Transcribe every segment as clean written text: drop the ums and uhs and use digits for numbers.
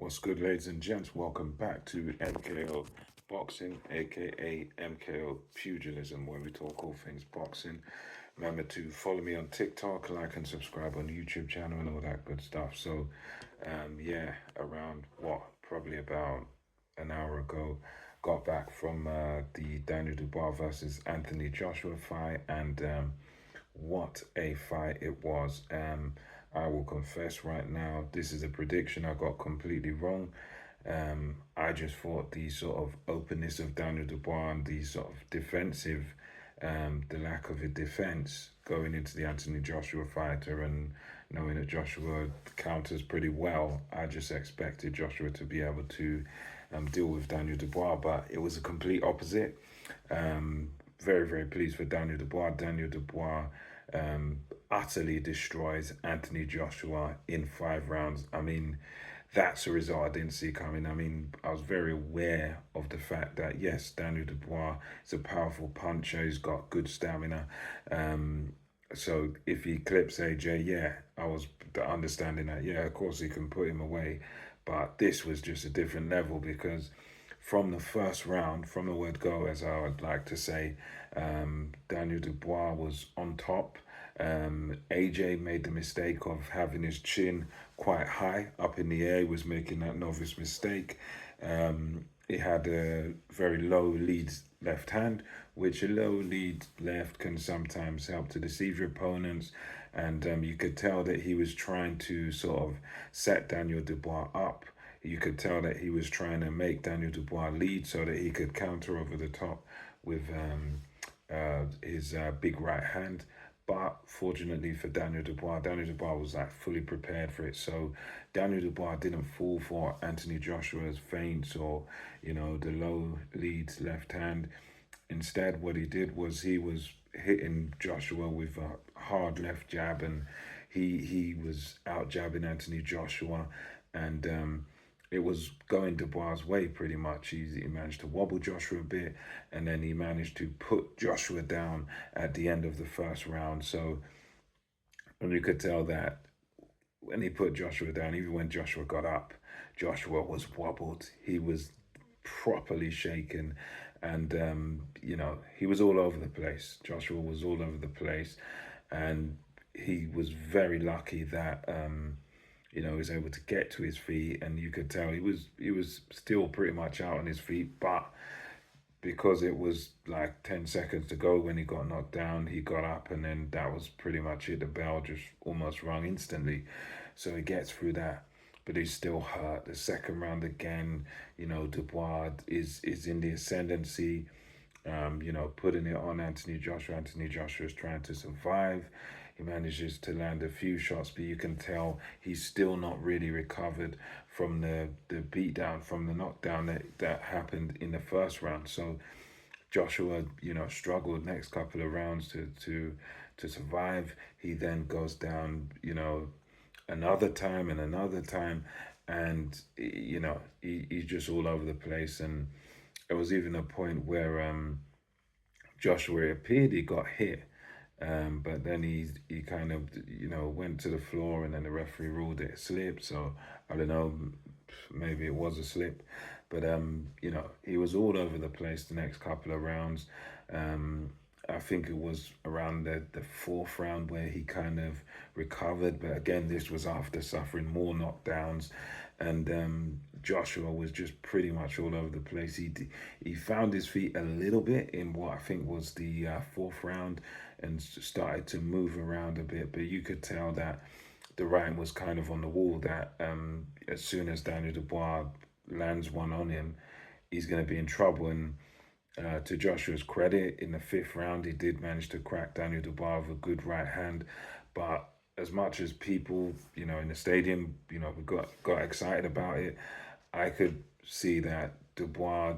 What's good, ladies and gents? Welcome back to MKO Boxing, aka MKO Pugilism, where we talk all things boxing. Remember to follow me on TikTok, like and subscribe on YouTube channel, and all that good stuff. So, yeah, around probably about an hour ago, got back from the Daniel Dubois versus Anthony Joshua fight, and what a fight it was. I will confess right now, this is a prediction I got completely wrong. I just thought the sort of openness of Daniel Dubois and the sort of defensive, the lack of a defense going into the Anthony Joshua fighter, and knowing that Joshua counters pretty well, I just expected Joshua to be able to deal with Daniel Dubois, but it was a complete opposite. Very, very pleased for Daniel Dubois. Daniel Dubois utterly destroys Anthony Joshua in 5 rounds. I mean, that's a result I didn't see coming. I mean, I was very aware of the fact that, yes, Daniel Dubois is a powerful puncher. He's got good stamina. So if he clips AJ, yeah, I was understanding that, yeah, of course he can put him away. But this was just a different level because from the first round, from the word go, as I would like to say, Daniel Dubois was on top. AJ made the mistake of having his chin quite high up in the air. He was making that novice mistake. He had a very low lead left hand, which a low lead left can sometimes help to deceive your opponents. And you could tell that he was trying to sort of set Daniel Dubois up. You could tell that he was trying to make Daniel Dubois lead so that he could counter over the top with his big right hand. But fortunately for Daniel Dubois was like fully prepared for it. So Daniel Dubois didn't fall for Anthony Joshua's feints or, the low lead left hand. Instead, what he did was he was hitting Joshua with a hard left jab, and he was out jabbing Anthony Joshua, and it was going Dubois' way pretty much. He managed to wobble Joshua a bit, and then he managed to put Joshua down at the end of the first round. So, and you could tell that when he put Joshua down, even when Joshua got up, Joshua was wobbled. He was properly shaken, and he was all over the place. Joshua was all over the place, and he was very lucky that he was able to get to his feet, and you could tell he was still pretty much out on his feet, but because it was like 10 seconds to go when he got knocked down, he got up, and then that was pretty much it. The bell just almost rung instantly. So he gets through that, but he's still hurt. The second round again, Dubois is in the ascendancy, putting it on Anthony Joshua. Anthony Joshua is trying to survive. He manages to land a few shots, but you can tell he's still not really recovered from the beatdown, from the knockdown that happened in the first round. So Joshua, struggled next couple of rounds to survive. He then goes down, another time and another time, and he's just all over the place. And it was even a point where Joshua appeared he got hit. But then he kind of went to the floor, and then the referee ruled it a slip. So I don't know, maybe it was a slip, but he was all over the place the next couple of rounds. I think it was around the fourth round where he kind of recovered, but again, this was after suffering more knockdowns, and Joshua was just pretty much all over the place. He found his feet a little bit in what I think was the fourth round, and started to move around a bit, but you could tell that the writing was kind of on the wall that as soon as Daniel Dubois lands one on him, he's going to be in trouble. And to Joshua's credit, in the fifth round, he did manage to crack Daniel Dubois with a good right hand. But as much as people, in the stadium, we got excited about it, I could see that Dubois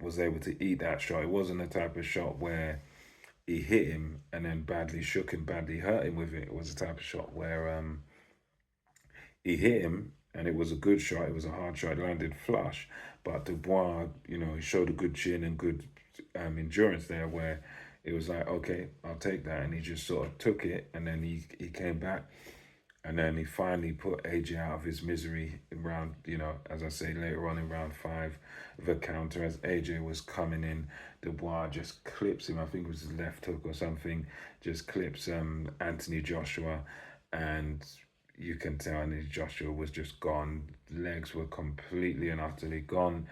was able to eat that shot. It wasn't the type of shot where he hit him and then badly shook him, badly hurt him with it. It was the type of shot where he hit him and it was a good shot. It was a hard shot. It landed flush. But Dubois, he showed a good chin and good endurance there, where it was like, okay, I'll take that. And he just sort of took it, and then he came back. And then he finally put AJ out of his misery in round, as I say, later on in round 5 of a counter as AJ was coming in. Dubois just clips him. I think it was his left hook or something. Just clips Anthony Joshua, and you can tell Anthony Joshua was just gone. Legs were completely and utterly gone.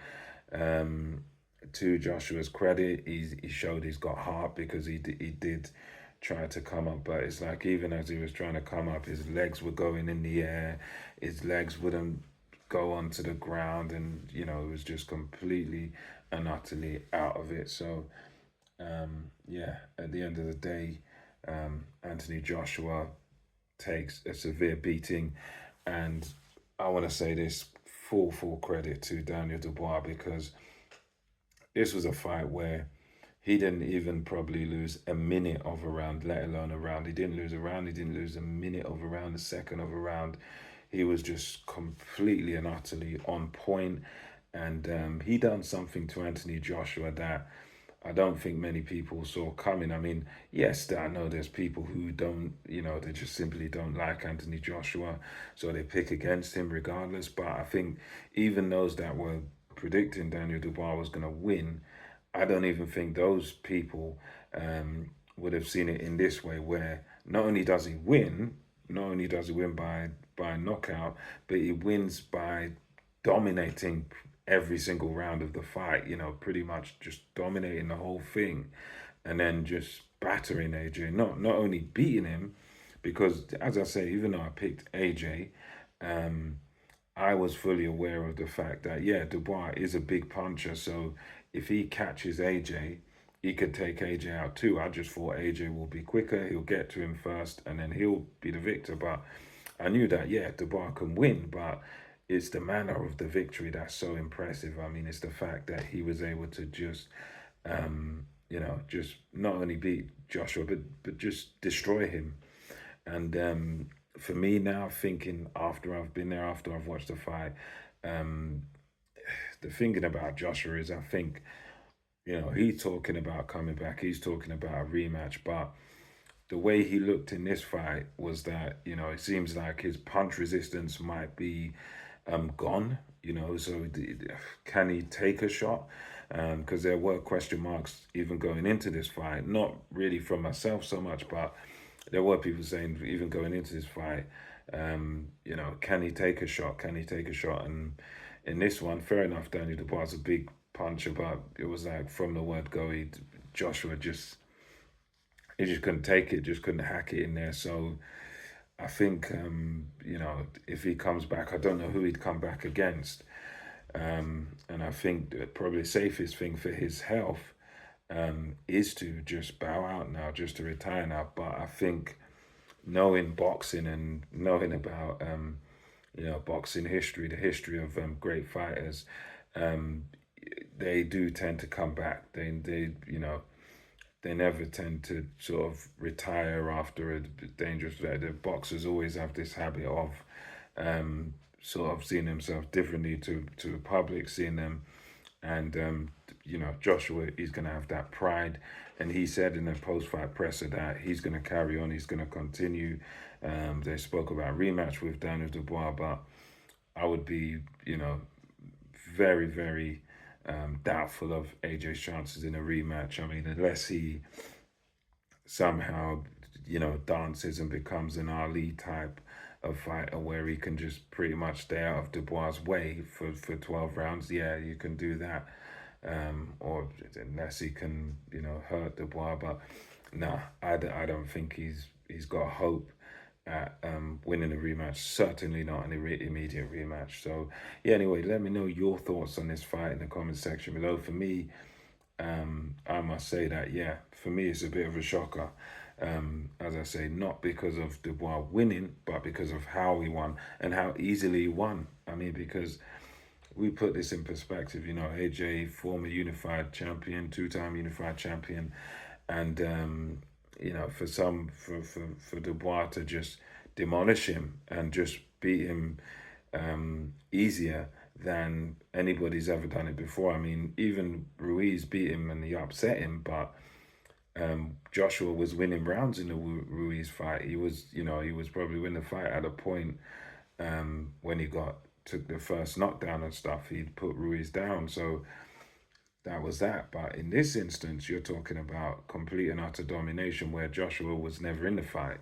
To Joshua's credit, he showed he's got heart, because he did try to come up, but it's like even as he was trying to come up, his legs were going in the air, his legs wouldn't go onto the ground, and it was just completely and utterly out of it. So yeah, at the end of the day, Anthony Joshua takes a severe beating, and I want to say this, full credit to Daniel Dubois, because this was a fight where he didn't even probably lose a minute of a round, let alone a round. He didn't lose a round. He didn't lose a minute of a round, a second of a round. He was just completely and utterly on point. And he done something to Anthony Joshua that I don't think many people saw coming. I mean, yes, I know there's people who don't, they just simply don't like Anthony Joshua, so they pick against him regardless. But I think even those that were predicting Daniel Dubois was going to win, I don't even think those people would have seen it in this way, where not only does he win, by knockout, but he wins by dominating every single round of the fight, pretty much just dominating the whole thing, and then just battering AJ, not only beating him, because as I say, even though I picked AJ, I was fully aware of the fact that, yeah, Dubois is a big puncher. So if he catches AJ, he could take AJ out too. I just thought AJ will be quicker. He'll get to him first, and then he'll be the victor. But I knew that, yeah, Dubois can win, but it's the manner of the victory that's so impressive. I mean, it's the fact that he was able to just, just not only beat Joshua, but just destroy him. And for me now, thinking after I've been there, after I've watched the fight, the thinking about Joshua is, I think, he's talking about coming back, he's talking about a rematch, but the way he looked in this fight was that, it seems like his punch resistance might be gone, so can he take a shot? Because there were question marks even going into this fight, not really from myself so much, but there were people saying even going into this fight, can he take a shot? Can he take a shot? And in this one, fair enough, Daniel Dubois is a big puncher, but it was like from the word go, Joshua he just couldn't take it, just couldn't hack it in there. So I think, if he comes back, I don't know who he'd come back against. And I think that probably the safest thing for his health is to just bow out now, just to retire now. But I think knowing boxing and knowing about, boxing history, the history of great fighters, they do tend to come back. They never tend to sort of retire after a dangerous fight. The boxers always have this habit of sort of seeing themselves differently to the public, seeing them. And Joshua is going to have that pride. And he said in the post-fight presser that he's going to carry on, he's going to continue. They spoke about rematch with Daniel Dubois, but I would be, very, very doubtful of AJ's chances in a rematch. I mean, unless he somehow, dances and becomes an Ali type of fighter where he can just pretty much stay out of Dubois' way for 12 rounds, yeah, you can do that. Or unless he can, hurt Dubois. But nah, I don't think he's got hope at winning a rematch. Certainly not an immediate rematch. So yeah, anyway, let me know your thoughts on this fight in the comment section below. For me, I must say that, yeah, for me it's a bit of a shocker. As I say, not because of Dubois winning, but because of how he won and how easily he won. I mean, because we put this in perspective, AJ, former unified champion, two-time unified champion, and for Dubois to just demolish him and just beat him easier than anybody's ever done it before. I mean, even Ruiz beat him and he upset him, but Joshua was winning rounds in the Ruiz fight. He was, he was probably winning the fight at a point when he took the first knockdown and stuff. He'd put Ruiz down, so that was that. But in this instance, you're talking about complete and utter domination, where Joshua was never in the fight.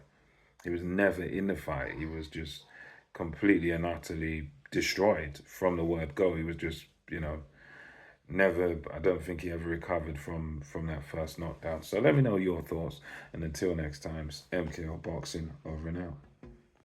He was never in the fight. He was just completely and utterly destroyed from the word go. He was just, never. I don't think he ever recovered from that first knockdown. So let me know your thoughts, and until next time, MKO Boxing over and out.